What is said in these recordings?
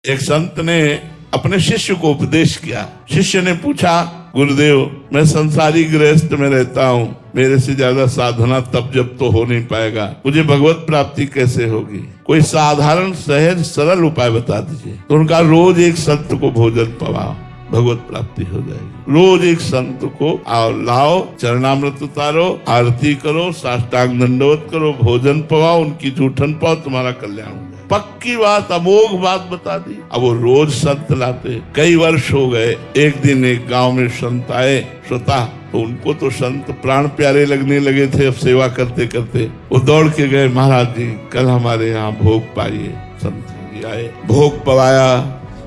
एक संत ने अपने शिष्य को उपदेश किया। शिष्य ने पूछा, गुरुदेव मैं संसारी गृहस्थ में रहता हूँ, मेरे से ज्यादा साधना तप जब तो हो नहीं पाएगा, मुझे भगवत प्राप्ति कैसे होगी? कोई साधारण सहज सरल उपाय बता दीजिए। तो उनका रोज एक संत को भोजन पवाओ, भगवत प्राप्ति हो जाएगी। रोज एक संत को लाओ, चरणामृत उतारो, आरती करो, साष्टांग दंडवत करो, भोजन पवाओ, उनकी जूठन पाओ, तुम्हारा कल्याण हो जाए। पक्की बात, अमोघ बात बता दी। अब वो रोज संत लाते। कई वर्ष हो गए। एक दिन एक गांव में संत आए श्रोता, तो उनको तो संत प्राण प्यारे लगने लगे थे। अब सेवा करते करते वो दौड़ के गए, महाराज जी कल हमारे यहाँ भोग पाइए। संत जी आए, भोग पवाया,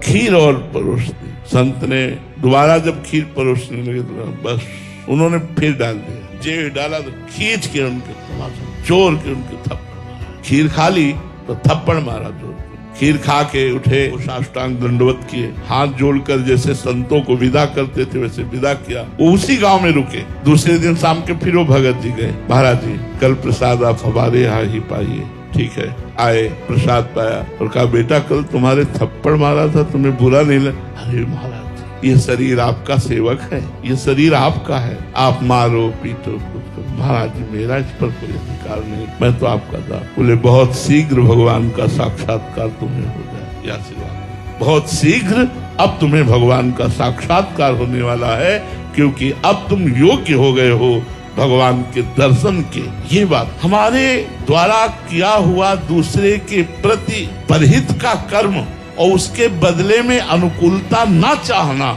खीर और परोस दी। संत ने दोबारा जब खीर परोसने लगे तो बस उन्होंने फिर डाल दिया। जे डाला तो खींच के उनके चोर के उनके थप्पड़। खीर खा ली तो थप्पड़ मारा जोर। खीर खा के उठे, साष्टांग दंडवत किए, हाथ जोड़कर जैसे संतों को विदा करते थे वैसे विदा किया। वो उसी गांव में रुके। दूसरे दिन शाम के फिर वो भगत जी गए, महाराज जी कल प्रसाद आप हमारे यहाँ ही पाइए। ठीक है, आए, प्रसाद पाया और कहा, बेटा कल तुम्हारे थप्पड़ मारा था, तुम्हें बुरा नहीं लगा? अरे महाराज ये शरीर आपका सेवक है, ये शरीर आपका है, आप मारो पीटो कुछ करो। महाराज जी मेरा इस पर कोई अधिकार नहीं, मैं तो आपका था। बोले बहुत शीघ्र भगवान का साक्षात्कार तुम्हें हो जाए, या आशीर्वाद। बहुत शीघ्र अब तुम्हें भगवान का साक्षात्कार होने वाला है, क्योंकि अब तुम योग्य हो गए हो भगवान के दर्शन के। ये बात हमारे द्वारा किया हुआ दूसरे के प्रति परहित का कर्म और उसके बदले में अनुकूलता ना चाहना,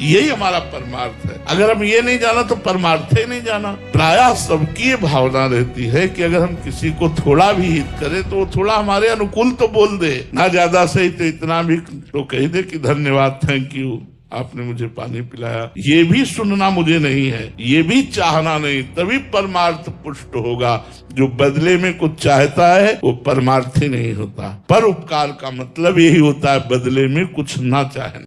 यही हमारा परमार्थ है। अगर हम ये नहीं जाना तो परमार्थ ही नहीं जाना। प्रायः सबकी ये भावना रहती है कि अगर हम किसी को थोड़ा भी हित करें तो वो थोड़ा हमारे अनुकूल तो बोल दे, ना ज्यादा सही तो इतना भी तो कह दे कि धन्यवाद, थैंक यू, आपने मुझे पानी पिलाया। ये भी सुनना मुझे नहीं है, ये भी चाहना नहीं, तभी परमार्थ पुष्ट होगा। जो बदले में कुछ चाहता है वो परमार्थी नहीं होता। पर उपकार का मतलब यही होता है बदले में कुछ ना चाहना।